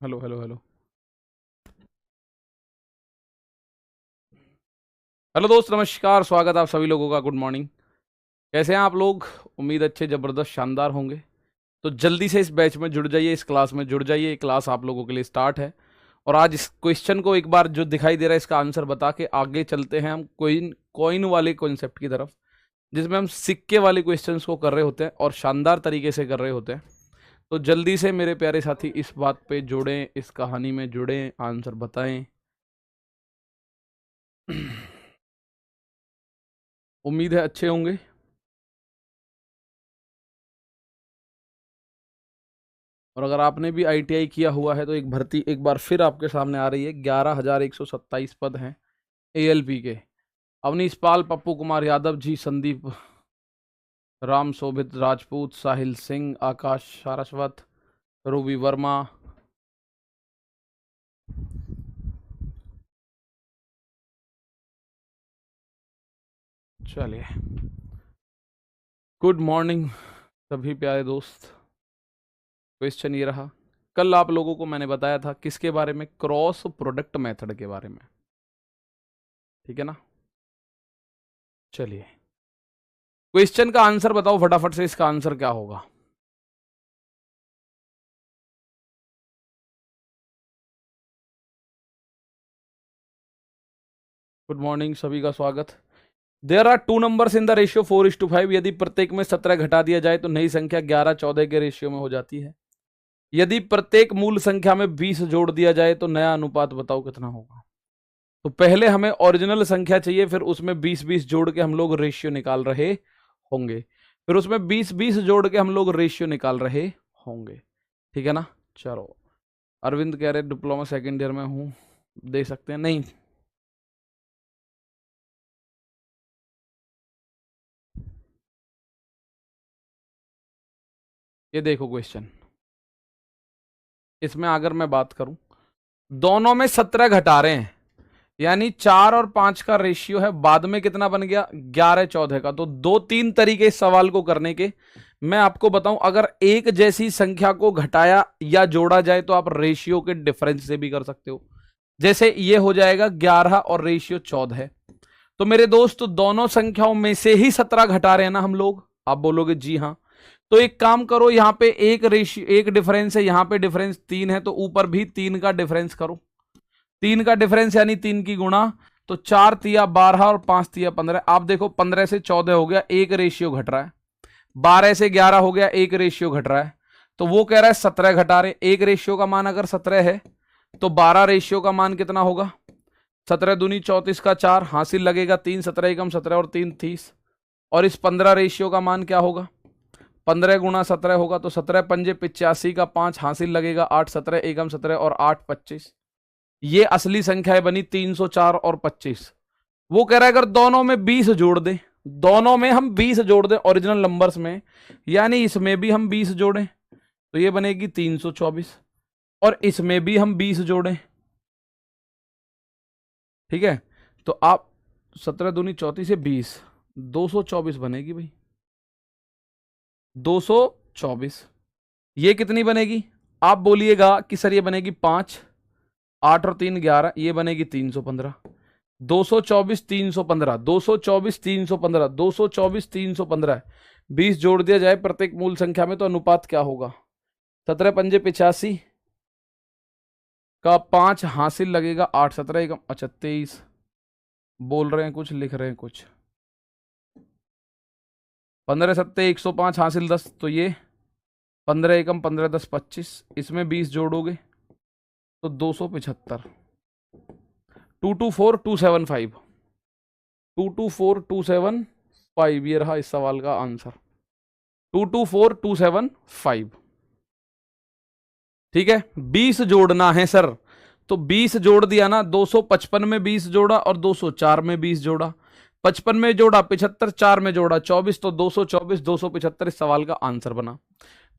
Hello hello hello hello दोस्त, नमस्कार। स्वागत है आप सभी लोगों का। Good morning. कैसे हैं आप लोग? उम्मीद अच्छे, ज़बरदस्त, शानदार होंगे। तो जल्दी से इस बैच में जुड़ जाइए, इस क्लास में जुड़ जाइए। ये क्लास आप लोगों के लिए स्टार्ट है। और आज इस क्वेश्चन को एक बार जो दिखाई दे रहा है इसका आंसर बता के आगे चलते हैं हम कोइन कॉइन वाले कॉन्सेप्ट की तरफ, जिसमें हम सिक्के वाले क्वेश्चंस को कर रहे होते हैं और शानदार तरीके से कर रहे होते हैं। तो जल्दी से मेरे प्यारे साथी इस बात पे जुड़ें, इस कहानी में जुड़ें, आंसर बताएं। उम्मीद है अच्छे होंगे। और अगर आपने भी आईटीआई किया हुआ है तो एक भर्ती एक बार फिर आपके सामने आ रही है। 11,127 पद हैं एएलपी के। अवनीश पाल, पप्पू कुमार यादव जी, संदीप, राम शोभित राजपूत, साहिल सिंह, आकाश सारस्वत, रूबी वर्मा। चलिए, गुड मॉर्निंग सभी प्यारे दोस्त। क्वेश्चन ये रहा। कल आप लोगों को मैंने बताया था किसके बारे में? क्रॉस प्रोडक्ट मेथड के बारे में। ठीक है ना? चलिए, क्वेश्चन का आंसर बताओ फटाफट से। इसका आंसर क्या होगा? गुड मॉर्निंग, सभी का स्वागत। There are two numbers in the ratio 4:5। यदि प्रत्येक में 17 घटा दिया जाए तो नई संख्या 11-14 के रेशियो में हो जाती है। यदि प्रत्येक मूल संख्या में 20 जोड़ दिया जाए तो नया अनुपात बताओ कितना होगा। तो पहले हमें ओरिजिनल संख्या चाहिए, फिर उसमें 20-20 जोड़ के हम लोग रेशियो निकाल रहे होंगे। फिर उसमें 20-20 जोड़ के हम लोग रेशियो निकाल रहे होंगे। ठीक है ना? चलो, अरविंद कह रहे डिप्लोमा सेकेंड ईयर में हूँ, दे सकते हैं। नहीं, ये देखो क्वेश्चन, इसमें अगर मैं बात करूं, दोनों में 17 घटा रहे हैं, यानी 4 और 5 का रेशियो है। बाद में कितना बन गया? 11-14 का। तो 2-3 तरीके इस सवाल को करने के। मैं आपको बताऊं, अगर एक जैसी संख्या को घटाया या जोड़ा जाए तो आप रेशियो के डिफरेंस से भी कर सकते हो। जैसे ये हो जाएगा 11 और रेशियो 14 है। तो मेरे दोस्त, दोनों संख्याओं में से ही 17 घटा रहे हैं ना हम लोग? आप बोलोगे जी हाँ। तो एक काम करो, यहां पे एक रेशियो, एक डिफरेंस है, यहां पे डिफरेंस 3 है, तो ऊपर भी 3 का डिफरेंस करो। 3 का डिफरेंस यानी 3 की गुणा। तो 4 तिया 12 और 5 तिया 15। आप देखो, 15 से 14 हो गया, एक रेशियो घट रहा है। 12 से 11 हो गया, एक रेशियो घट रहा है। तो वो कह रहा है 17 घटा रहे। एक रेशियो का मान अगर 17 है तो 12 रेशियो का मान कितना होगा? 17 दूनी 34 का 4 हासिल लगेगा 3, 17 एकम 17 और 3 30। और इस 15 रेशियो का मान क्या होगा? 15 गुणा 17 होगा, तो 17 पंजे 85 का 5 हासिल लगेगा 8, 17 एकम 17 और 8 25। ये असली संख्याएं बनी 304 और 25। वो कह रहा है अगर दोनों में 20 जोड़ दें, दोनों में हम 20 जोड़ दें ओरिजिनल नंबर्स में, यानी इसमें भी हम 20 जोड़ें तो ये बनेगी 324, और इसमें भी हम 20 जोड़ें। ठीक है? तो आप 17 दूनी 34 से 20, 224 बनेगी भाई, 224। ये कितनी बनेगी? आप बोलिएगा कि सर ये बनेगी 5, 8 और 3 11, ये बनेगी 315। 224 315, 224 315, 224 315। 20 जोड़ दिया जाए प्रत्येक मूल संख्या में तो अनुपात क्या होगा? 17 पंजे 85 का 5 हासिल लगेगा 8, 17 एकम, अच्छा 23। बोल रहे हैं कुछ, लिख रहे हैं कुछ। 15 सत्ते 105 हासिल 10, तो ये 15 एकम 15 10 25। इसमें 20 जोड़ोगे तो 275। 224275, 224275, ये रहा इस सवाल का आंसर, 224275। ठीक है? 20 जोड़ना है सर, तो 20 जोड़ दिया ना। 255 में 20 जोड़ा और 204 में 20 जोड़ा। 55 में जोड़ा 75, 4 में जोड़ा 24, तो 224 275 इस सवाल का आंसर बना।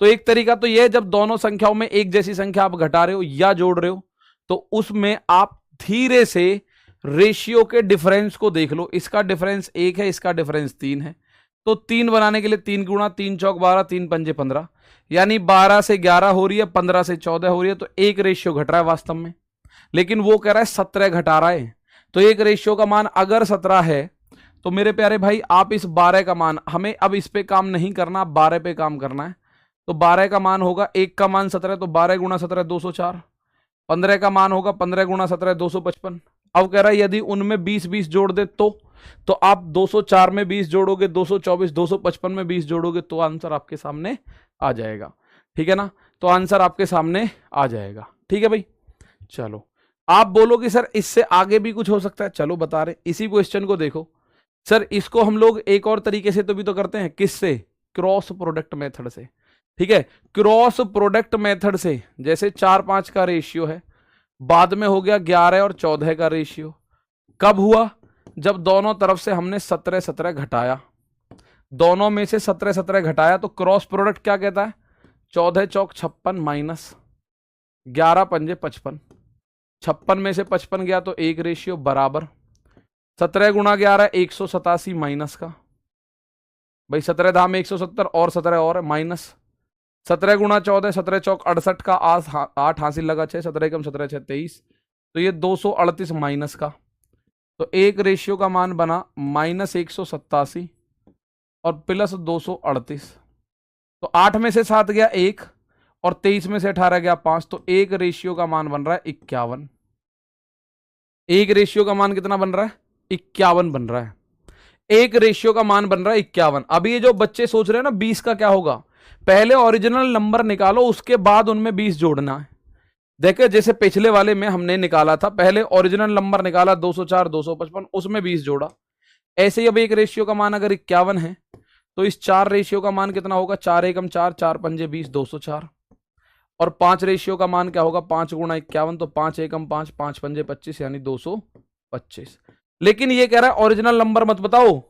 तो एक तरीका तो यह है, जब दोनों संख्याओं में एक जैसी संख्या आप घटा रहे हो या जोड़ रहे हो तो उसमें आप धीरे से रेशियो के डिफरेंस को देख लो। इसका डिफरेंस 1 है, इसका डिफरेंस 3 है, तो 3 बनाने के लिए 3 गुणा 3 चौक 12, 3 पंजे 15। यानी 12 से 11 हो रही है, 15 से 14 हो रही है, तो एक रेशियो घट रहा है वास्तव में, लेकिन वो कह रहा है 17 घटा रहा है। तो एक रेशियो का मान अगर 17 है तो मेरे प्यारे भाई आप इस 12 का मान, हमें अब इस पे काम नहीं करना, 12 पे काम करना है। तो 12 का मान होगा, एक का मान 17, तो 12 गुणा 17 204। 15 का मान होगा 15 गुणा 17 255। अब कह रहा है यदि उनमें 20-20 जोड़ दे तो आप 204 में 20 जोड़ोगे, 224, 255 में 20 जोड़ोगे तो आंसर आपके सामने आ जाएगा। ठीक है ना, तो आंसर आपके सामने आ जाएगा। ठीक है भाई, चलो आप बोलो कि सर इससे आगे भी कुछ हो सकता है, चलो बता रहे, इसी क्वेश्चन को देखो सर, इसको हम लोग एक और तरीके से तो भी तो करते हैं, किससे, क्रॉस प्रोडक्ट मेथड से। ठीक है, क्रॉस प्रोडक्ट मेथड से, जैसे 4-5 का रेशियो है, बाद में हो गया 11 और 14 का रेशियो। कब हुआ, जब दोनों तरफ से हमने 17-17 घटाया, दोनों में से 17-17 घटाया, तो क्रॉस प्रोडक्ट क्या कहता है, 14 चौक 56 माइनस 11 पंजे 55, 56 में से 55 गया तो एक रेशियो बराबर 17 गुणा 11 187 माइनस का, भाई 17 धाम 170 और 17 और माइनस 17 गुणा 14 17 चौक 68 का 8 हासिल लगा 6, 17 कम 17 6 23, तो ये 238 माइनस का, तो एक रेशियो का मान बना -187 और प्लस 238। तो 8 में से 7 गया 1 और 23 में से 18 गया 5, तो एक रेशियो का मान बन रहा है 51। एक रेशियो का मान कितना बन रहा है, 51 बन रहा है। एक रेशियो का मान बन रहा है 51। अभी ये जो बच्चे सोच रहे हैं ना 20 का क्या होगा, पहले ओरिजिनल नंबर निकालो, उसके बाद उनमें 20 जोड़ना है। देखे जैसे पिछले वाले में हमने निकाला था, पहले ओरिजिनल नंबर निकाला 204 255, उसमें 20 जोड़ा। ऐसे ही अब एक रेशियो का मान अगर 51 है तो इस 4 रेशियो का मान कितना होगा, 4 एकम 4 4 पंजे 20 204। और 5 रेशियो का मान क्या होगा, 5 गुणा 51, तो 5 एकम 5 5 पंजे 25 यानी 225। लेकिन ये कह रहा है ओरिजिनल नंबर मत बताओ,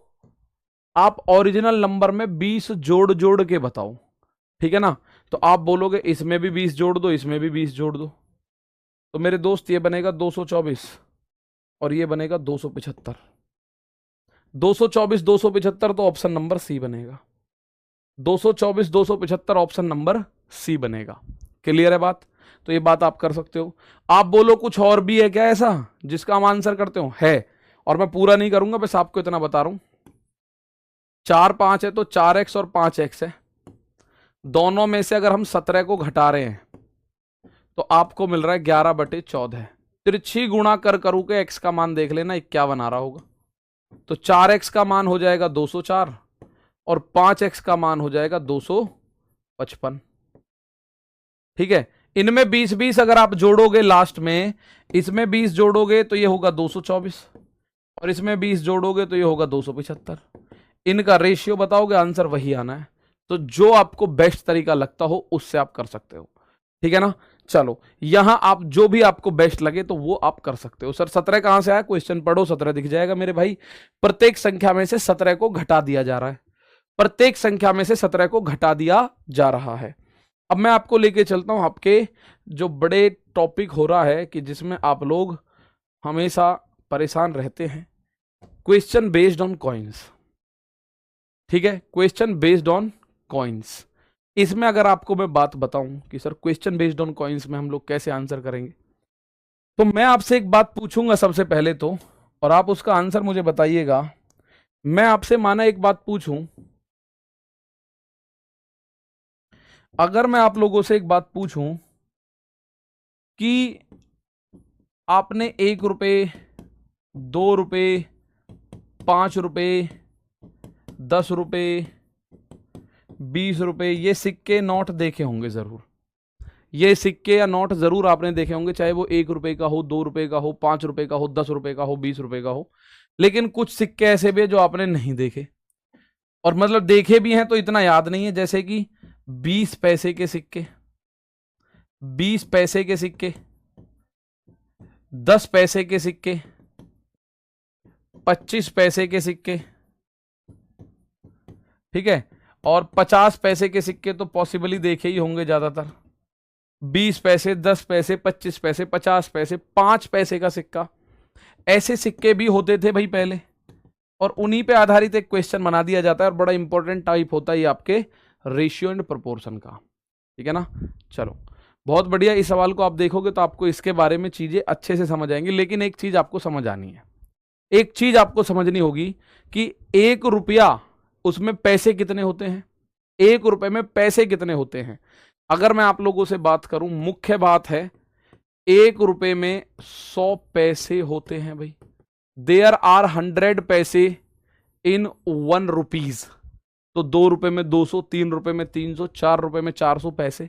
आप ओरिजिनल नंबर में 20 जोड़ जोड़ के बताओ। ठीक है ना, तो आप बोलोगे इसमें भी 20 जोड़ दो, इसमें भी 20 जोड़ दो, तो मेरे दोस्त ये बनेगा 224 और ये बनेगा 275। 224 275 तो ऑप्शन नंबर सी बनेगा, 224 275 ऑप्शन नंबर सी बनेगा। क्लियर है बात, तो ये बात आप कर सकते हो। आप बोलो कुछ और भी है क्या ऐसा जिसका हम आंसर करते हो, है, और मैं पूरा नहीं करूंगा, बस आपको इतना बता रहा हूं। 4 5 है तो 4x और 5x है, दोनों में से अगर हम 17 को घटा रहे हैं तो आपको मिल रहा है 11/14। तिरछी गुणा कर करू के x का मान देख लेना, 51 आ रहा होगा, तो 4x का मान हो जाएगा 204 और 5x का मान हो जाएगा 255। ठीक है, इनमें 20-20 अगर आप जोड़ोगे लास्ट में, इसमें 20 जोड़ोगे तो ये होगा 224 और इसमें 20 जोड़ोगे तो ये होगा 275। इनका रेशियो बताओगे, आंसर वही आना है। तो जो आपको बेस्ट तरीका लगता हो उससे आप कर सकते हो। ठीक है ना, चलो यहां आप जो भी आपको बेस्ट लगे तो वो आप कर सकते हो। सर 17 कहां से आया, क्वेश्चन पढ़ो, 17 दिख जाएगा मेरे भाई। प्रत्येक संख्या में से 17 को घटा दिया जा रहा है, प्रत्येक संख्या में से 17 को घटा दिया जा रहा है। अब मैं आपको लेके चलता हूं आपके जो बड़े टॉपिक हो रहा है कि जिसमें आप लोग हमेशा परेशान रहते हैं, क्वेश्चन बेस्ड ऑन कॉइन्स। ठीक है, क्वेश्चन बेस्ड ऑन कॉइन्स। इसमें अगर आपको मैं बात बताऊं कि sir question based on coins में हम लोग कैसे आंसर करेंगे, तो मैं आपसे एक बात पूछूंगा सबसे पहले तो, और आप उसका आंसर मुझे बताइएगा। मैं आपसे माना एक बात पूछूं, अगर मैं आप लोगों से एक बात पूछूं कि आपने 1 रुपये 2 रुपये 5 रुपये 10 रुपये 20 रुपये ये सिक्के नोट देखे होंगे जरूर, ये सिक्के या नोट जरूर आपने देखे होंगे, चाहे वो 1 रुपये का हो, 2 रुपये का हो, 5 रुपये का हो, 10 रुपये का हो, 20 रुपये का हो। लेकिन कुछ सिक्के ऐसे भी है जो आपने नहीं देखे, और मतलब देखे भी हैं तो इतना याद नहीं है, जैसे कि 20 पैसे के सिक्के, 20 पैसे के सिक्के, 10 पैसे के सिक्के, 25 पैसे के सिक्के, ठीक है, और 50 पैसे के सिक्के तो पॉसिबली देखे ही होंगे ज्यादातर। 20 पैसे, 10 पैसे, 25 पैसे, 50 पैसे, 5 पैसे का सिक्का, ऐसे सिक्के भी होते थे भाई पहले, और उन्हीं पे आधारित एक क्वेश्चन बना दिया जाता है, और बड़ा इंपॉर्टेंट टाइप होता है ये आपके रेशियो एंड प्रोपोर्शन का। ठीक है ना। चलो बहुत बढ़िया, इस सवाल को आप देखोगे तो आपको इसके बारे में चीजें अच्छे से समझ आएंगी। लेकिन एक चीज आपको समझ आनी है, एक चीज आपको समझनी होगी कि 1 रुपया उसमें पैसे कितने होते हैं, 1 रुपए में पैसे कितने होते हैं। अगर मैं आप लोगों से बात करूं, मुख्य बात है 1 रुपए में 100 पैसे होते हैं भाई। देयर आर 100 पैसे इन 1 रुपीज। तो 2 रुपए में 200, 3 रुपए में 300, 4 रुपए में 400 पैसे।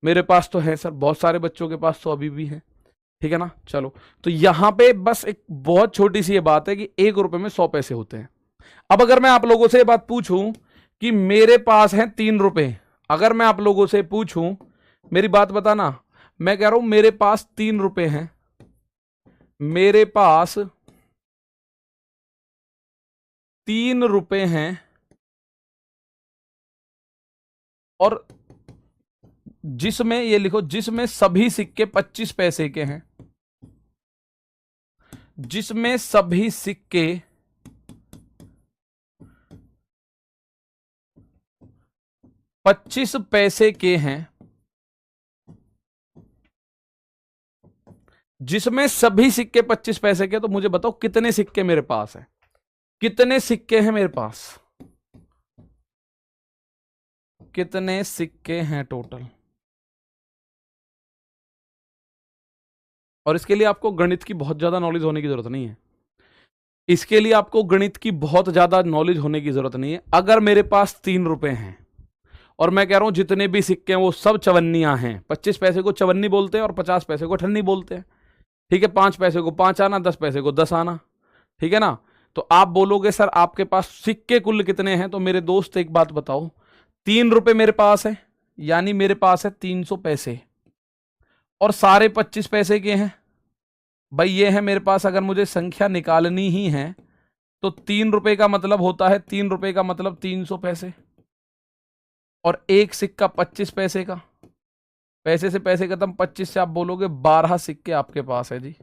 मेरे पास तो है सर, बहुत सारे बच्चों के पास तो अभी भी है, ठीक है ना। चलो तो यहां पे बस एक बहुत छोटी सी ये बात है कि 1 रुपए में 100 पैसे होते हैं। अब अगर मैं आप लोगों से ये बात पूछूं कि मेरे पास है 3 रुपए, अगर मैं आप लोगों से पूछूं, मेरी बात बताना, मैं कह रहा हूं मेरे पास 3 रुपए हैं, मेरे पास 3 रुपए हैं और जिसमें ये लिखो, जिसमें सभी सिक्के 25 पैसे के हैं, जिसमें सभी सिक्के 25 पैसे के हैं, जिसमें सभी सिक्के 25 पैसे के। तो मुझे बताओ कितने सिक्के मेरे पास है, कितने सिक्के हैं मेरे पास, कितने सिक्के हैं टोटल। और इसके लिए आपको गणित की बहुत ज्यादा नॉलेज होने की जरूरत नहीं है, इसके लिए आपको गणित की बहुत ज्यादा नॉलेज होने की जरूरत नहीं है। अगर मेरे पास 3 रुपए हैं और मैं कह रहा हूं जितने भी सिक्के हैं वो सब चवन्नियां हैं, 25 पैसे को चवन्नी बोलते हैं और 50 पैसे को अठन्नी बोलते हैं, ठीक है। 5 पैसे को 5 आना, 10 पैसे को 10 आना, ठीक है ना। तो आप बोलोगे सर आपके पास सिक्के कुल कितने हैं, तो मेरे दोस्त एक बात बताओ, 3 रुपए मेरे पास है, यानी मेरे पास है 300 पैसे, और सारे 25 पैसे के हैं भाई, ये है मेरे पास। अगर मुझे संख्या निकालनी ही है तो 3 रुपए का मतलब होता है, 3 रुपए का मतलब 300 पैसे, और एक सिक्का 25 पैसे का, पैसे से पैसे खत्म, 25 से आप बोलोगे 12 सिक्के आपके पास है जी,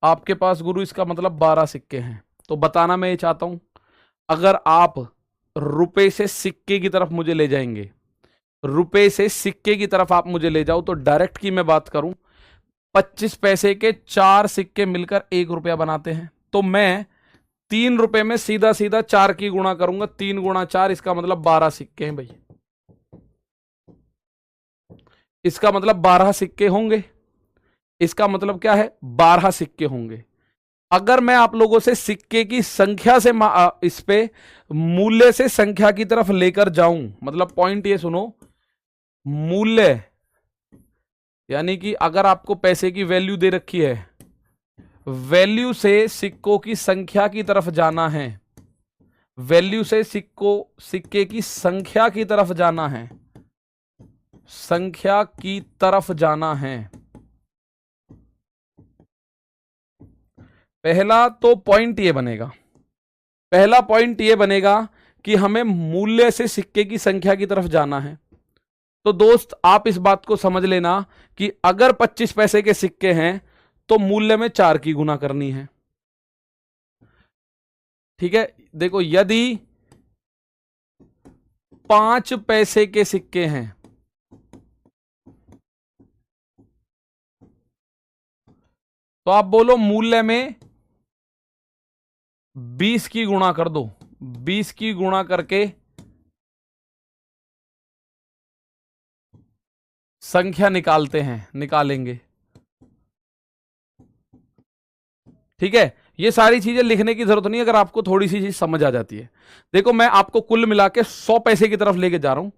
आपके पास गुरु, इसका मतलब 12 सिक्के हैं। तो बताना मैं ये चाहता हूं, अगर आप रुपए से सिक्के की तरफ मुझे ले जाएंगे, रुपए से सिक्के की तरफ आप मुझे ले जाओ, तो डायरेक्ट की मैं बात करूं, 25 पैसे के 4 सिक्के मिलकर 1 रुपया बनाते हैं। तो मैं 3 रुपए में सीधा सीधा 4 की गुणा करूंगा, 3 गुणा 4, इसका मतलब 12 सिक्के हैं भाई, इसका मतलब 12 सिक्के होंगे, इसका मतलब क्या है, 12 सिक्के होंगे। अगर मैं आप लोगों से सिक्के की संख्या से इस पे मूल्य से संख्या की तरफ लेकर जाऊं, मतलब पॉइंट ये सुनो, मूल्य यानी कि अगर आपको पैसे की वैल्यू दे रखी है, वैल्यू से सिक्कों की संख्या की तरफ जाना है, वैल्यू से सिक्के की संख्या की तरफ जाना है, संख्या की तरफ जाना है। पहला तो पॉइंट ये बनेगा, पहला पॉइंट ये बनेगा कि हमें मूल्य से सिक्के की संख्या की तरफ जाना है। तो दोस्त आप इस बात को समझ लेना कि अगर 25 पैसे के सिक्के हैं तो मूल्य में 4 की गुना करनी है, ठीक है। देखो यदि 5 पैसे के सिक्के हैं तो आप बोलो मूल्य में 20 की गुणा कर दो, 20 की गुणा करके संख्या निकालते हैं, निकालेंगे, ठीक है। ये सारी चीजें लिखने की जरूरत नहीं, अगर आपको थोड़ी सी चीज समझ आ जाती है। देखो मैं आपको कुल मिला के 100 पैसे की तरफ लेके जा रहा हूं।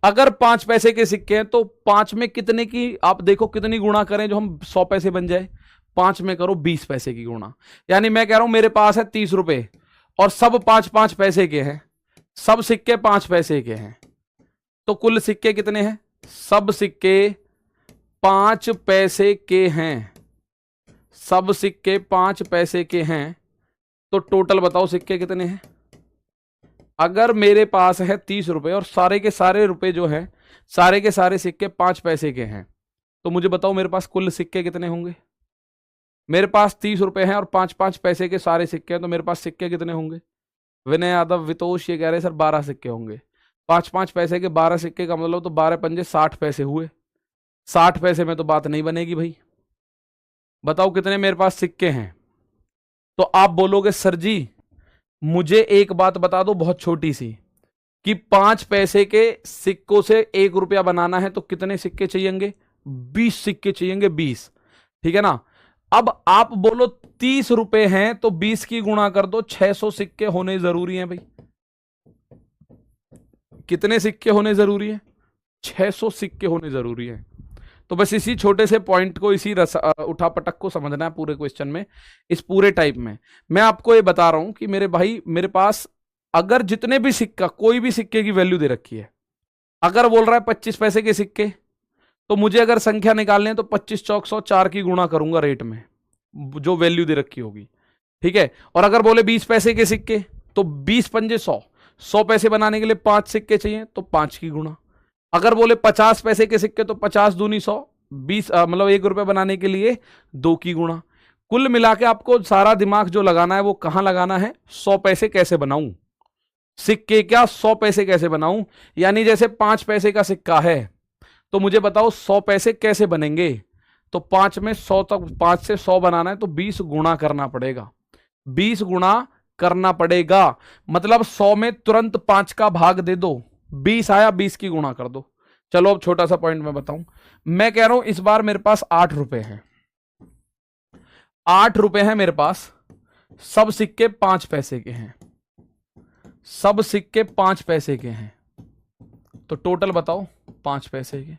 अगर 5 पैसे के सिक्के हैं तो 5 में कितने की, आप देखो कितनी गुणा करें जो हम 100 पैसे बन जाए, 5 में करो 20 पैसे की गुणा, यानी मैं कह रहा हूं मेरे पास है 30 रुपए और सब 5-5 पैसे के हैं, सब सिक्के 5 पैसे के हैं। तो कुल सिक्के कितने हैं, सब सिक्के 5 पैसे के हैं, सब सिक्के 5 पैसे के हैं। तो टोटल बताओ सिक्के कितने हैं। अगर मेरे पास है 30 रुपए और सारे के सारे रुपए जो है, सारे के सारे सिक्के 5 पैसे के हैं, तो मुझे बताओ मेरे पास कुल सिक्के कितने होंगे। मेरे पास 30 रुपए हैं और 5-5 पैसे के सारे सिक्के हैं, तो मेरे पास सिक्के कितने होंगे। विनय यादव, वितोष ये कह रहे हैं सर 12 सिक्के होंगे। 5 पैसे के 12 सिक्के का मतलब तो 12 पंजे 60 पैसे हुए। 60 पैसे में तो बात नहीं बनेगी भाई। बताओ कितने मेरे पास सिक्के हैं। तो आप बोलोगे सर जी मुझे एक बात बता दो बहुत छोटी सी, कि 5 पैसे के सिक्कों से 1 रुपया बनाना है तो कितने सिक्के चाहिएंगे? 20 सिक्के चाहिएंगे, 20। ठीक है ना। अब आप बोलो 30 रुपए हैं तो 20 की गुणा कर दो, 600 सिक्के होने जरूरी हैं भाई। कितने सिक्के होने जरूरी है? 600 सिक्के होने जरूरी है। तो बस इसी छोटे से पॉइंट को, इसी उठा पटक को समझना है पूरे क्वेश्चन में, इस पूरे टाइप में। मैं आपको ये बता रहा हूं कि मेरे भाई मेरे पास अगर जितने भी सिक्का, कोई भी सिक्के की वैल्यू दे रखी है, अगर बोल रहा है 25 पैसे के सिक्के, तो मुझे अगर संख्या निकालनी है तो 25 चौक 100, 4 की गुणा करूंगा रेट में जो वैल्यू दे रखी होगी। ठीक है। और अगर बोले 20 पैसे के सिक्के तो 20 पंजे 100, 100 पैसे बनाने के लिए 5 सिक्के चाहिए तो 5 की गुणा। अगर बोले 50 पैसे के सिक्के तो 50 दूनी 100, 20 मतलब 1 रुपए बनाने के लिए 2 की गुणा। कुल मिला के आपको सारा दिमाग जो लगाना है वो कहां लगाना है? 100 पैसे कैसे बनाऊं, सिक्के क्या 100 पैसे कैसे बनाऊं। यानी जैसे 5 पैसे का सिक्का है तो मुझे बताओ 100 पैसे कैसे बनेंगे। तो 5 में 100 तक, 5 से 100 बनाना है तो 20 गुणा करना पड़ेगा, 20 गुणा करना पड़ेगा। मतलब 100 में तुरंत 5 का भाग दे दो, 20 आया, 20 की गुणा कर दो। चलो अब छोटा सा पॉइंट मैं बताऊं। मैं कह रहा हूं इस बार मेरे पास 8 रुपए हैं, 8 रुपए हैं मेरे पास, सब सिक्के 5 पैसे के हैं, सब सिक्के 5 पैसे के हैं। तो टोटल बताओ 5 पैसे के,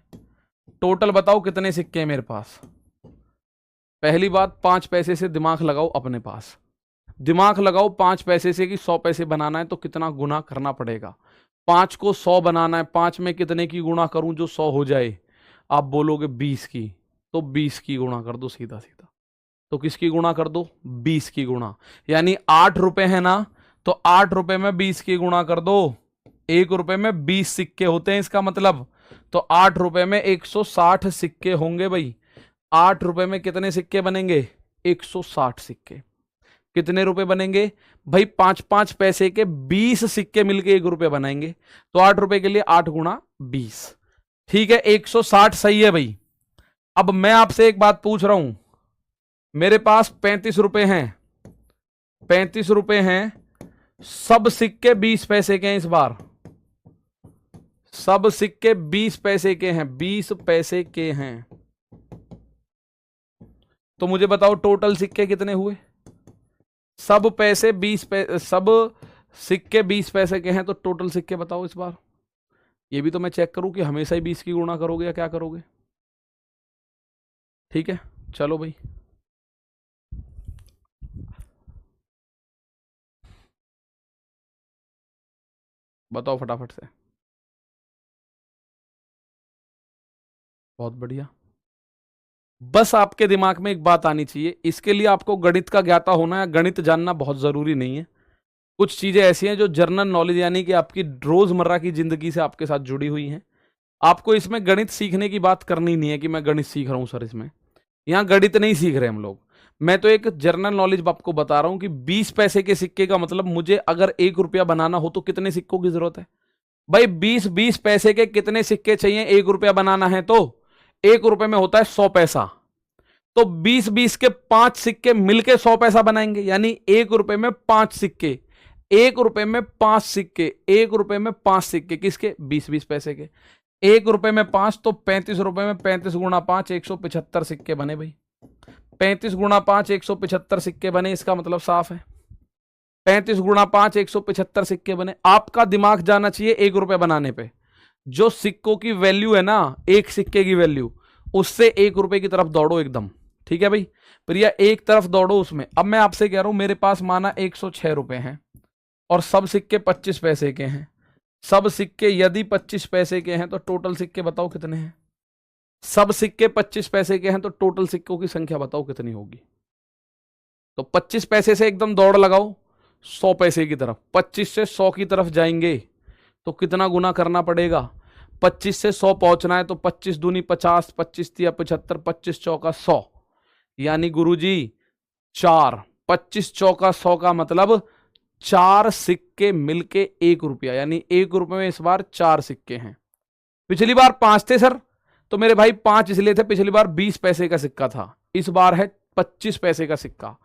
टोटल बताओ कितने सिक्के हैं मेरे पास। पहली बात 5 पैसे से दिमाग लगाओ अपने पास, दिमाग लगाओ 5 पैसे से कि 100 पैसे बनाना है तो कितना गुना करना पड़ेगा। 5 को 100 बनाना है, 5 में कितने की गुणा करूं जो 100 हो जाए? आप बोलोगे 20 की, तो 20 की गुणा कर दो सीधा सीधा। तो किसकी गुणा कर दो? 20 की गुणा। यानी 8 रुपए है ना, तो 8 रुपए में 20 की गुणा कर दो। 1 रुपए में 20 सिक्के होते हैं इसका मतलब, तो 8 रुपए में 160 सिक्के होंगे भाई। 8 रुपए में कितने सिक्के बनेंगे? 160 सिक्के। कितने रुपए बनेंगे भाई? 5-5 पैसे के 20 सिक्के मिलके 1 रुपए बनाएंगे। तो 8 रुपए के लिए 8 गुणा 20। ठीक है, 160 सही है भाई। अब मैं आपसे एक बात पूछ रहा हूं, मेरे पास 35 रुपए हैं, 35 रुपए हैं, सब सिक्के 20 पैसे के हैं। इस बार सब सिक्के 20 पैसे के हैं, 20 पैसे के हैं। तो मुझे बताओ टोटल सिक्के कितने हुए? सब पैसे 20 सब सिक्के 20 पैसे के हैं, तो टोटल सिक्के बताओ इस बार। ये भी तो मैं चेक करूं कि हमेशा ही 20 की गुणा करोगे या क्या करोगे। ठीक है, चलो भाई। बताओ फटाफट से। बहुत बढ़िया। बस आपके दिमाग में एक बात आनी चाहिए, इसके लिए आपको गणित का ज्ञाता होना या गणित जानना बहुत जरूरी नहीं है। कुछ चीजें ऐसी हैं जो जनरल नॉलेज यानी कि आपकी रोजमर्रा की जिंदगी से आपके साथ जुड़ी हुई हैं। आपको इसमें गणित सीखने की बात करनी नहीं है कि मैं गणित सीख रहा हूं सर, इसमें यहां गणित नहीं सीख रहे हम लोग। मैं तो एक जनरल नॉलेज आपको बता रहा हूं कि 20 पैसे के सिक्के का मतलब मुझे अगर 1 रुपया बनाना हो तो कितने सिक्कों की जरूरत है भाई? 20-20 पैसे के कितने सिक्के चाहिए 1 रुपया बनाना है? तो 1 रुपए में होता है 100 पैसा, तो 20-20 के 5 सिक्के मिलके 100 पैसा बनाएंगे। यानी 1 रुपए में 5 सिक्के, 1 रुपए में 5 सिक्के, 1 रुपए में 5 सिक्के किसके? 20-20 पैसे के। 1 रुपए में 5 तो 35 रुपए में 35 गुणा 5 175 सिक्के बने भाई। 35 गुणा 5 175 सिक्के बने, इसका मतलब साफ है 35 गुणा 5 175 सिक्के बने। आपका दिमाग जाना चाहिए 1 रुपए बनाने पे, जो सिक्कों की वैल्यू है ना, एक सिक्के की वैल्यू, उससे 1 रुपए की तरफ दौड़ो एकदम। ठीक है भाई प्रिया, एक तरफ दौड़ो उसमें। अब मैं आपसे कह रहा हूं मेरे पास माना 106 रुपए हैं और सब सिक्के 25 पैसे के हैं। सब सिक्के यदि 25 पैसे के हैं तो टोटल सिक्के बताओ कितने हैं? सब सिक्के 25 पैसे के हैं तो टोटल सिक्कों की संख्या बताओ कितनी होगी? तो 25 पैसे से एकदम दौड़ लगाओ 100 पैसे की तरफ। 25 से 100 की तरफ जाएंगे तो कितना गुना करना पड़ेगा? 25 से 100 पहुंचना है तो 25 दूनी 50, 25 तिया 75, 25 चौका 100, यानी गुरुजी 4। 25 चौका 100 का मतलब 4 सिक्के मिलके 1 रुपया, यानी 1 रुपए में इस बार 4 सिक्के हैं। पिछली बार 5 थे सर, तो मेरे भाई 5 इसलिए थे, पिछली बार 20 पैसे का सिक्का था, इस बार है 25 पैसे का सिक्का।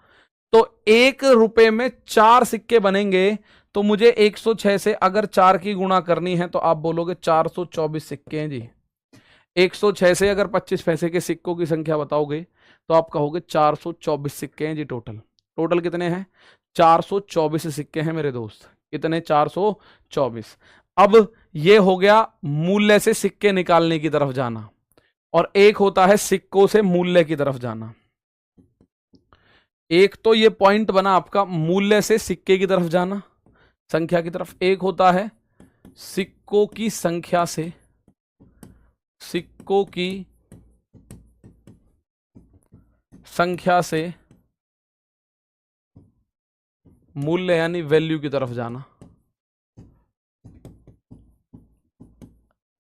तो 1 रुपए में 4 सिक्के बनेंगे, तो मुझे 106 से अगर 4 की गुणा करनी है तो आप बोलोगे 424 सिक्के हैं जी। 106 से अगर 25 पैसे के सिक्कों की संख्या बताओगे तो आप कहोगे 424 सिक्के हैं जी। टोटल टोटल कितने हैं? 424 सिक्के हैं मेरे दोस्त। कितने? 424। अब ये हो गया मूल्य से सिक्के निकालने की तरफ जाना, और एक होता है सिक्कों से मूल्य की तरफ जाना। एक तो ये पॉइंट बना आपका मूल्य से सिक्के की तरफ जाना, संख्या की तरफ। एक होता है सिक्कों की संख्या से, सिक्कों की संख्या से मूल्य यानी वैल्यू की तरफ जाना।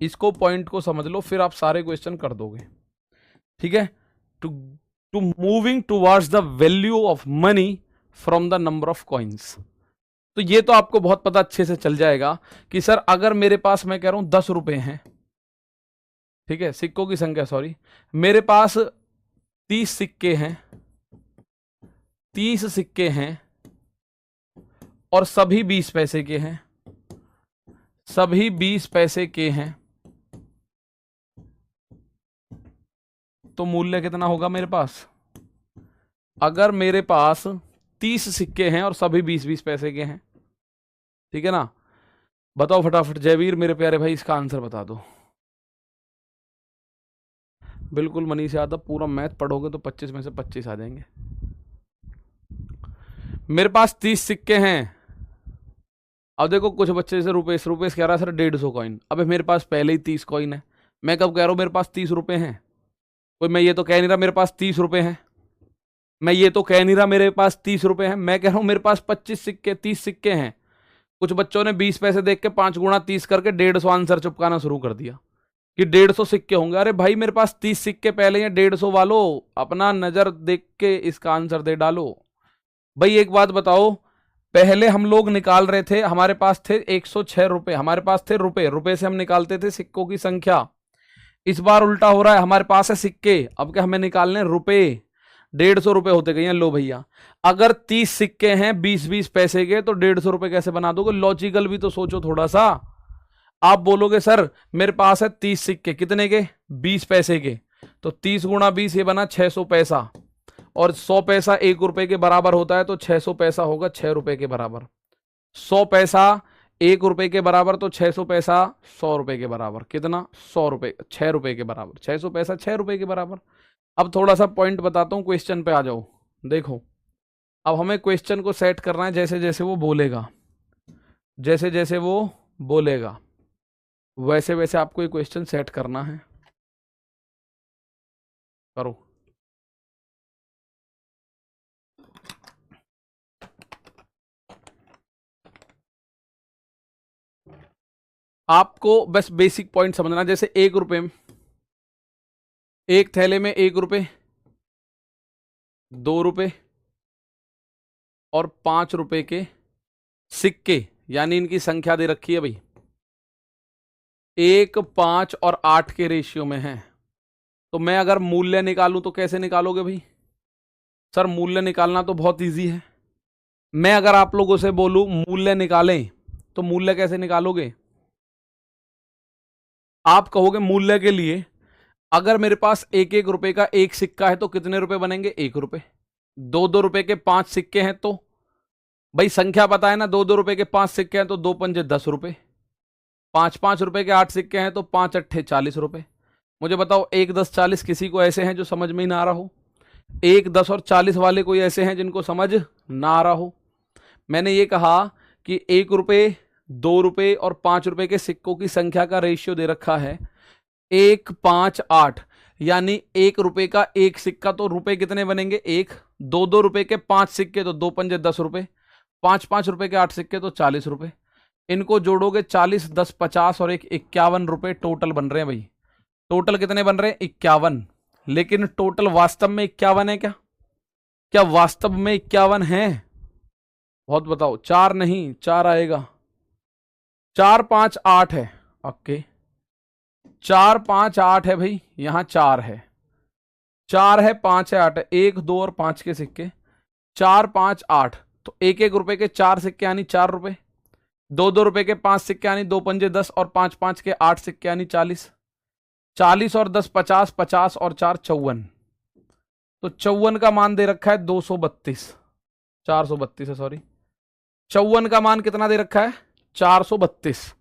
इसको पॉइंट को समझ लो, फिर आप सारे क्वेश्चन कर दोगे। ठीक है। To moving towards the value of money from the number of coins. तो ये तो आपको बहुत पता अच्छे से चल जाएगा कि सर अगर मेरे पास, मैं कह रहा हूं 10 रुपए हैं, ठीक है, सिक्कों की संख्या, सॉरी, मेरे पास 30 सिक्के हैं, 30 सिक्के हैं और सभी 20 पैसे के हैं, सभी 20 पैसे के हैं, तो मूल्य कितना होगा मेरे पास? अगर मेरे पास 30 सिक्के हैं और सभी 20-20 पैसे के हैं, ठीक है ना, बताओ फटाफट जयवीर मेरे प्यारे भाई, इसका आंसर बता दो। बिल्कुल मनीष यादव, पूरा मैथ पढ़ोगे तो 25 में से 25 आ जाएंगे। मेरे पास 30 सिक्के हैं। अब देखो कुछ बच्चे जैसे रुपेश कह रहा है सर 150 कॉइन। अबे मेरे पास पहले ही 30 कॉइन है। मैं कब कह रहा हूं मेरे पास 30 रुपए हैं? कोई मैं ये तो कह नहीं रहा मेरे पास 30 रुपए हैं, मैं ये तो कह नहीं रहा मेरे पास 30 रुपए हैं, मैं कह रहा हूं मेरे पास 25 सिक्के, 30 सिक्के हैं। कुछ बच्चों ने 20 पैसे देख के 5 गुणा 30 करके 150 आंसर चिपकाना शुरू कर दिया कि 150 सिक्के होंगे। अरे भाई मेरे पास 30 सिक्के पहले हैं, 150 वालों अपना नजर देख के इसका आंसर दे डालो। भाई एक बात बताओ, पहले हम लोग निकाल रहे थे, हमारे पास थे 106 रुपए, हमारे पास थे रुपए, रुपए से हम निकालते थे सिक्कों की संख्या। इस बार उल्टा हो रहा है, हमारे पास है सिक्के, अब क्या हमें निकालने रुपए, 150 रुपए होते गए हैं। लो भैया, अगर 30 सिक्के हैं 20-20 पैसे के, तो 150 रुपए कैसे बना दोगे? लॉजिकल भी तो सोचो थोड़ा सा। आप बोलोगे सर मेरे पास है 30 सिक्के, कितने के? 20 पैसे के, तो 30 गुणा 20 ये बना 600 पैसा, और 100 पैसा 1 रुपए के बराबर होता है, तो 600 पैसा होगा 6 रुपए के बराबर। 100 पैसा 1 रुपए के बराबर, तो 600 पैसा 100 रुपए के बराबर। कितना? 100 रुपए, 6 रुपए के बराबर। 600 पैसा 6 रुपए के बराबर। अब थोड़ा सा पॉइंट बताता हूं, क्वेश्चन पे आ जाओ। देखो अब हमें क्वेश्चन को सेट करना है, जैसे जैसे वो बोलेगा, जैसे जैसे वो बोलेगा वैसे वैसे आपको ये क्वेश्चन सेट करना है। करो। आपको बस बेसिक पॉइंट समझना, जैसे 1 रुपए में, एक थैले में 1 रुपए, 2 रुपए और 5 रुपए के सिक्के, यानी इनकी संख्या दे रखी है भाई, 1, 5 और 8 के रेशियो में है। तो मैं अगर मूल्य निकालूं तो कैसे निकालोगे भाई? सर मूल्य निकालना तो बहुत इजी है। मैं अगर आप लोगों से बोलूं मूल्य निकालें, तो मूल्य कैसे निकालोगे? आप कहोगे मूल्य के लिए, अगर मेरे पास 1-1 रुपए का एक सिक्का है तो कितने रुपए बनेंगे? 1 रुपए। 2-2 रुपए के 5 सिक्के हैं, तो भाई संख्या पता है ना, 2-2 रुपए के 5 सिक्के हैं तो 2 पंजे 10 रुपए। 5-5 रुपए के 8 सिक्के हैं तो 5 अट्ठे 40 रुपए। मुझे बताओ 1, 10, 40 किसी को ऐसे हैं जो समझ में ही ना आ रहा हो? 1, 10 और 40 वाले कोई ऐसे हैं जिनको समझ ना आ रहा हो? मैंने ये कहा कि 1 रुपए, 2 रुपए और 5 रुपए के सिक्कों की संख्या का रेशियो दे रखा है 1, 5, 8, यानी 1 रुपए का एक सिक्का तो रुपए कितने बनेंगे? 1। 2-2 रुपए के 5 सिक्के तो 2 पंजे 10 रुपए। 5-5 रुपए के 8 सिक्के तो 40 रुपए। इनको जोड़ोगे 40, 10, 50 और 1, 51 रुपए टोटल बन रहे हैं भाई। टोटल कितने बन रहे हैं? 51। लेकिन टोटल वास्तव में 51 है क्या? क्या वास्तव में 51 है? बहुत बताओ, 4 नहीं, 4 आएगा, 4 5 8 है। ओके, 4 5 8 है भाई, यहां 4 है, 4 है, 5 है, 8 है, 1 2 और 5 के सिक्के, 4 5 8, तो 1 1 रुपए के 4 सिक्के यानी 4 रुपए, 2 2 रुपए के 5 सिक्के यानी 2 पंजे 10 और 5 5 के 8 सिक्के यानी 40, 40 और 10 50, 50 और 4 54, तो 54 का मान दे रखा है 232, 432 है सॉरी, 54 का मान कितना दे रखा है 432,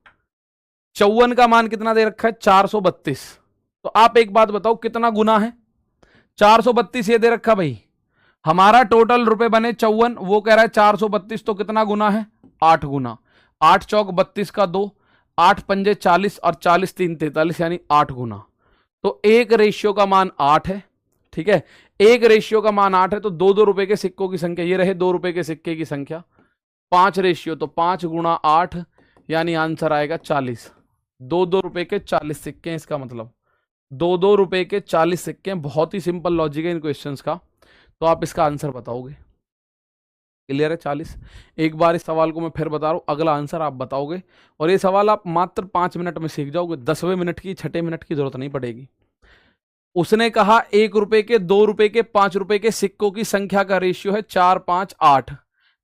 54 का मान कितना दे रखा है 432। तो आप एक बात बताओ कितना गुना है 432, ये दे रखा भाई, हमारा टोटल रुपए बने 54, वो कह रहा है 432, तो कितना गुना है 8 गुना, 8 चौक 32 का 2, 8 पंजे 40 और 40 3 43 यानी 8 गुना, तो एक रेशियो का मान 8 है। ठीक है, एक रेशियो का मान 8 है, तो 2 2 रुपए के सिक्कों की संख्या, ये रहे 2 रुपए के सिक्के की संख्या, 5 रेशियो, तो 5 गुणा 8 यानी आंसर आएगा 40। 2 2 रुपए के 40 सिक्के हैं, इसका मतलब 2 2 रुपए के 40 सिक्के हैं। बहुत ही सिंपल लॉजिक है इन क्वेश्चंस का, तो आप इसका आंसर बताओगे। क्लियर है 40। एक बार इस सवाल को मैं फिर बता रहा हूं, अगला आंसर आप बताओगे, और ये सवाल आप मात्र 5 मिनट में सीख जाओगे, 10वें मिनट की 6ठे मिनट की जरूरत नहीं पड़ेगी। उसने कहा 1 रुपए के 2 रुपए के 5 रुपए के सिक्कों की संख्या का रेशियो है 4 5 8,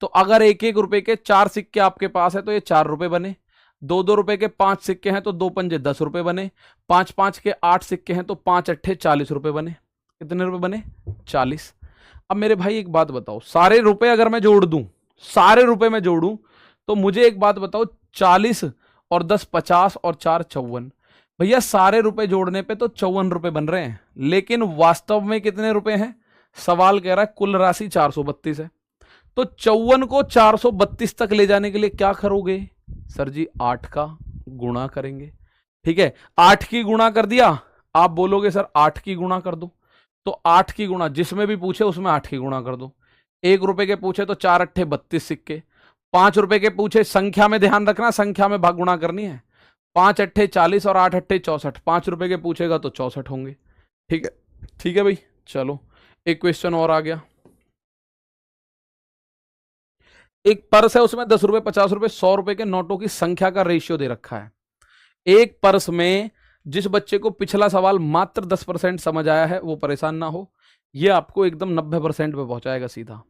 तो अगर 1 1 रुपए के 4 सिक्के आपके पास है तो ये 4 रुपए बने, 2 2 रुपए के 5 सिक्के हैं तो 2 पंजे 10 रुपए बने, 5 5 के 8 सिक्के हैं तो 5 अट्ठे 40 रुपए बने। कितने रुपए बने 40। अब मेरे भाई एक बात बताओ, सारे रुपए अगर मैं जोड़ दूं, सारे रुपए मैं जोड़ूं, तो मुझे एक बात बताओ, 40 और 10 50 और 4 54, भैया सारे रुपए जोड़ने पे तो 54 रुपए बन रहे हैं, लेकिन वास्तव में कितने रुपए हैं, सवाल कह रहा है कुल राशि 432 है, तो 54 को 432 तक ले जाने के लिए क्या करोगे सर जी, 8 का गुणा करेंगे। ठीक है, 8 की गुणा कर दिया, आप बोलोगे सर 8 की गुणा कर दो, तो 8 की गुणा, जिसमें भी पूछे उसमें 8 की गुणा कर दो। 1 रुपए के पूछे तो 4 अट्ठे 32 सिक्के, 5 रुपए के पूछे, संख्या में ध्यान रखना, संख्या में भाग गुणा करनी है, 5 अट्ठे 40 और 8 अट्ठे 64, 5 रुपए के पूछेगा तो 64 होंगे। ठीक है, ठीक है भाई, चलो एक क्वेश्चन और आ गया। एक पर्स है, उसमें 10 रुपए 50 रुपए 100 रुपए के नोटों की संख्या का रेशियो दे रखा है। एक पर्स में जिस बच्चे को पिछला सवाल मात्र 10% समझ आया है वो परेशान ना हो, ये आपको एकदम 90% पे पहुंचाएगा सीधा।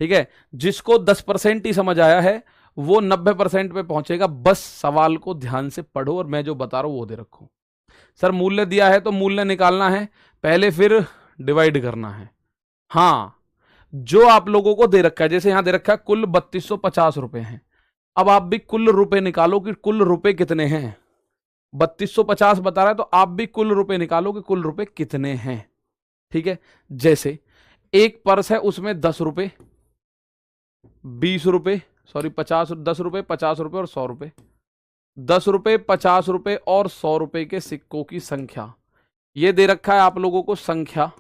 ठीक है, जिसको 10% ही समझ आया है वो 90% पे पहुंचेगा, बस सवाल को ध्यान से पढ़ो और मैं जो बता रहा हूं वो दे रखो। सर मूल्य दिया है तो मूल्य निकालना है पहले, फिर डिवाइड करना है। हाँ, जो आप लोगों को दे रखा है, जैसे यहां दे रखा है कुल 3250 रुपए हैं, अब आप भी कुल रुपए निकालो कि कुल रुपए कितने हैं। 3250 बता रहा है तो आप भी कुल रुपए निकालो कि कुल रुपए कितने हैं। ठीक है, जैसे एक पर्स है उसमें 10 रुपए 20 रुपए सॉरी 50 10 रुपए 50 रुपए और 100 रुपए, 10 रुपए 50 रुपए और 100 रुपए के सिक्कों की संख्या ये दे रखा है आप लोगों को। संख्या,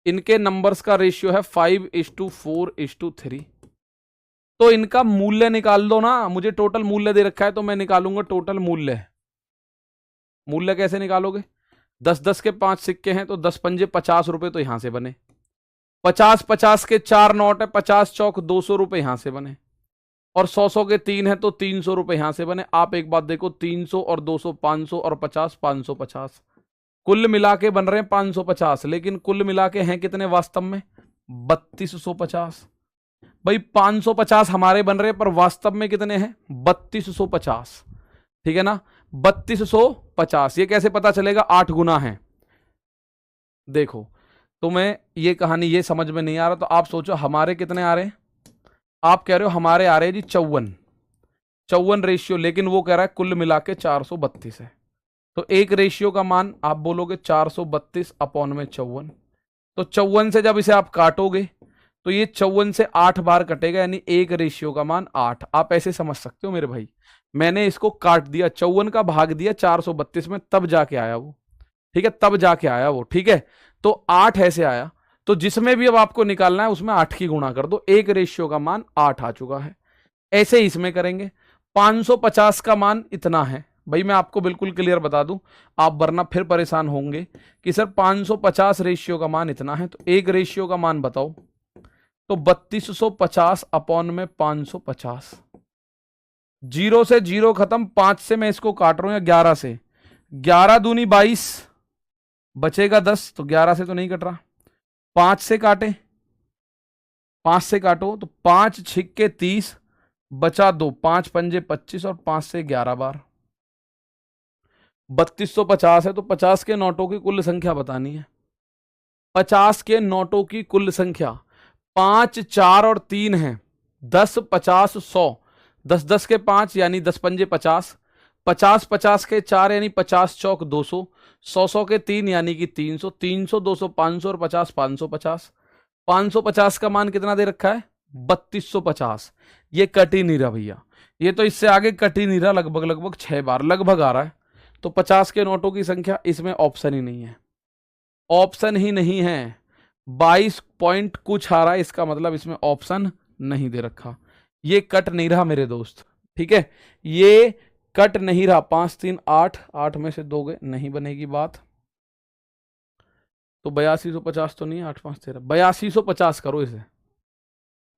इनके नंबर्स का रेशियो है 5:4:3, तो इनका मूल्य निकाल दो ना। मुझे टोटल मूल्य दे रखा है तो मैं निकालूंगा टोटल मूल्य। मूल्य कैसे निकालोगे, 10 10 के 5 सिक्के हैं तो 10 पंजे 50 रुपए, तो यहां से बने। 50 50 के 4 नोट है, 50 चौक 200 रुपए यहां से बने, और 100 100 के 3 है तो 300 रुपए यहां से बने। आप एक बात देखो, 300 और 200 500 और 50 550, कुल मिला के बन रहे हैं 550, लेकिन कुल मिला के हैं कितने वास्तव में 3250। भाई 550 हमारे बन रहे हैं पर वास्तव में कितने हैं 3250। ठीक है ना, 3250। ये कैसे पता चलेगा, 8 गुना है। देखो तुम्हें ये कहानी ये समझ में नहीं आ रहा तो आप सोचो हमारे कितने आ रहे हैं। आप कह रहे हो हमारे आ रहे हैं जी 54 रेशियो, लेकिन वो कह रहा है कुल मिला के 432 है, तो एक रेशियो का मान आप बोलोगे 432 अपॉन में 54, तो 54 से जब इसे आप काटोगे तो ये 54 से 8 बार कटेगा, यानी एक रेशियो का मान 8। आप ऐसे समझ सकते हो मेरे भाई, मैंने इसको काट दिया, 54 का भाग दिया 432 में, तब जाके आया वो। ठीक है, तब जाके आया वो। ठीक है, तो 8 ऐसे आया, तो जिसमें भी अब आपको निकालना है उसमें 8 की गुणा कर दो, एक रेशियो का मान 8 आ चुका है। ऐसे ही इसमें करेंगे। 550 का मान इतना है भाई, मैं आपको बिल्कुल क्लियर बता दूं, आप वरना फिर परेशान होंगे कि सर 550 रेशियो का मान इतना है, तो एक रेशियो का मान बताओ। तो 3250 अपॉन में 550। 0 से 0 खत्म, 5 से मैं इसको काट रहा हूं या 11 से, 11 दूनी 22, बचेगा 10, तो 11 से तो नहीं कट रहा, 5 से काटे, 5 से काटो तो 5 छिक्के 30, बचा 2, 5 पंजे 25 और 5 से 11 बार। 3250 है तो 50 के नोटों की कुल संख्या बतानी है। 50 के नोटों की कुल संख्या 5, 4 और 3 है। 10, 50, 100, 10 10 के 5 यानी 10 पंजे 50, 50 50 के 4 यानी 50 चौक 200, 100 100 के 3 यानी कि 300, 300 200 500 और 50 550। 550 का मान कितना दे रखा है? 3250। ये कट ही नहीं रहा भैया, ये तो इससे आगे कट ही नहीं रहा, लगभग लगभग 6 बार लगभग आ रहा है। तो 50 के नोटों की संख्या, इसमें ऑप्शन ही नहीं है, ऑप्शन ही नहीं है। 22 पॉइंट कुछ आ रहा है, इसका मतलब इसमें ऑप्शन नहीं दे रखा। ये कट नहीं रहा मेरे दोस्त, ठीक है, ये कट नहीं रहा। 5 3 8, 8 में से 2 गए, नहीं बनेगी बात। तो 8250 तो नहीं, 8 5 13, 8250 करो इसे,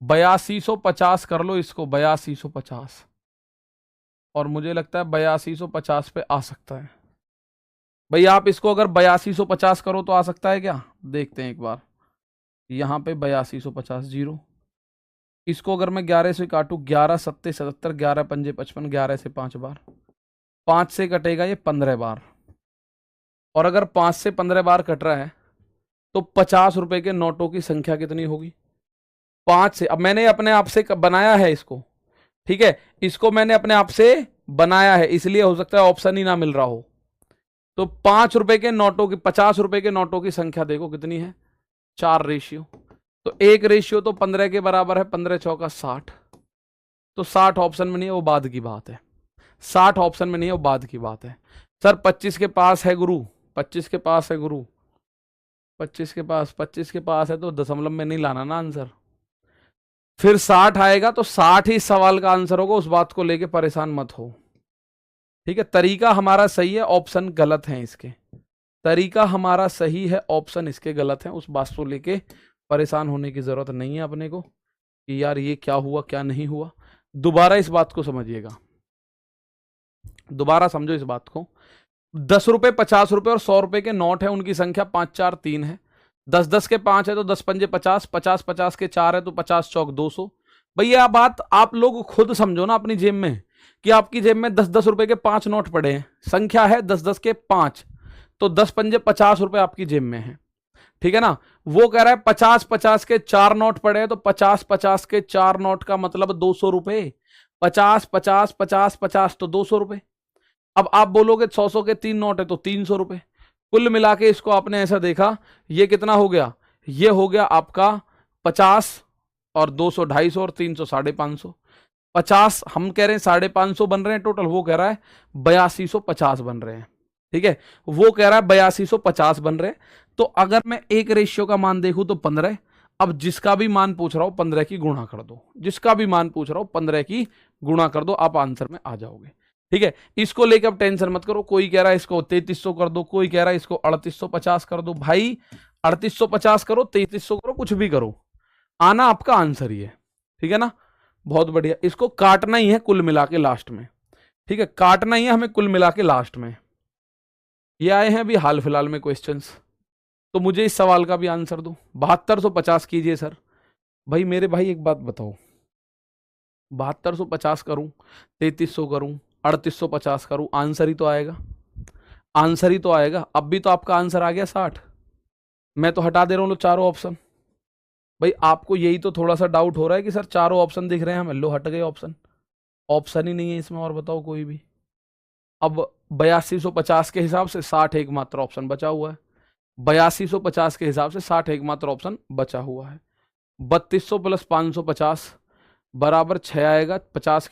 8250 कर लो इसको, 8250। और मुझे लगता है 8250 पे आ सकता है भाई। आप इसको अगर 8250 करो तो आ सकता है क्या? देखते हैं एक बार। यहाँ पे 8250 0, इसको अगर मैं 11 से काटूं, 11 सत्ते 77, 11 पंजे 55, 11 से 5 बार, 5 से कटेगा ये 15 बार। और अगर 5 से 15 बार कट रहा है तो 50 रुपए के नोटों की संख्या कितनी होगी? 5 से, अब मैंने अपने आप से बनाया है इसको, ठीक है, इसको मैंने अपने आप से बनाया है, इसलिए हो सकता है ऑप्शन ही ना मिल रहा हो। तो 5 रुपए के नोटों की, 50 रुपए के नोटों की संख्या देखो कितनी है, 4 रेशियो। तो 1 रेशियो तो 15 के बराबर है, 15 चौका 60। तो 60 ऑप्शन में नहीं है, वो बाद की बात है। 60 ऑप्शन में नहीं है, वो बाद की बात है। सर 25 के पास है गुरु, 25 के पास है गुरु, 25 के पास है तो दशमलव में नहीं लाना ना आंसर। फिर 60 आएगा तो 60 ही सवाल का आंसर होगा, उस बात को लेके परेशान मत हो, ठीक है। तरीका हमारा सही है, ऑप्शन गलत है इसके, तरीका हमारा सही है, ऑप्शन इसके गलत है। उस बात को लेके परेशान होने की जरूरत नहीं है अपने को कि यार ये क्या हुआ क्या नहीं हुआ। दोबारा इस बात को समझिएगा, दोबारा समझो इस बात को। 10 रुपए 50 रुपए और 100 रुपए के नोट है, उनकी संख्या 5 4 3 है। 10 10 के 5 है तो 10 पंजे 50, 50 50 के 4 है तो 50 चौक 200। भैया बात आप लोग खुद समझो ना अपनी जेब में, कि आपकी जेब में 10 10 रुपए के 5 नोट पड़े हैं, संख्या है 10 10 के 5, तो 10 पंजे 50 रुपए आपकी जेब में है, ठीक है ना। वो कह रहा है 50 50 के 4 नोट पड़े हैं, तो 50 50 के 4 नोट का मतलब 200 रुपए, 50 50 50 50 तो 200 रुपए। अब आप बोलोगे 100 100 के 3 नोट है तो 300 रुपए। कुल मिला के इसको आपने ऐसा देखा, ये कितना हो गया, ये हो गया आपका 50 और 200 250 और 300 550। 50 हम कह रहे हैं 550 बन रहे हैं टोटल, वो कह रहा है 8250 बन रहे हैं, ठीक है, वो कह रहा है 8250 बन रहे हैं। तो अगर मैं एक रेशियो का मान देखूं तो 15। अब जिसका भी मान पूछ रहा हूं 15 की गुणा कर दो, जिसका भी मान पूछ रहा हूं 15 की गुणा कर दो, आप आंसर में आ जाओगे, ठीक है। इसको लेकर अब टेंशन मत करो, कोई कह रहा है इसको 3300 कर दो, कोई कह रहा है इसको 3850 कर दो। भाई 3850 करो, 3300 करो, कुछ भी करो, आना आपका आंसर ही है, ठीक है ना। बहुत बढ़िया, इसको काटना ही है कुल मिला के लास्ट में, ठीक है, काटना ही है हमें कुल मिला के लास्ट में। ये आए हैं अभी हाल फिलहाल में क्वेश्चंस, तो मुझे इस सवाल का भी आंसर दो। 7250 कीजिए सर। भाई मेरे भाई एक बात बताओ, 7250 करूं, 3300 करूं, 3850 करूं, आंसर ही तो आएगा, आंसर ही तो आएगा। अब भी तो आपका आंसर आ गया 60, मैं तो हटा दे रहा हूं चारों ऑप्शन। भाई आपको यही तो थोड़ा सा डाउट हो रहा है कि सर चारों ऑप्शन दिख रहे हैं हमें, लो हट गए ऑप्शन, ऑप्शन ही नहीं है इसमें, और बताओ कोई भी। अब 8250 के हिसाब से 60 एकमात्र ऑप्शन बचा हुआ है, 8250 के हिसाब से 60 एकमात्र ऑप्शन बचा हुआ है। 3200 प्लस 550 बराबर 6 आएगा, 50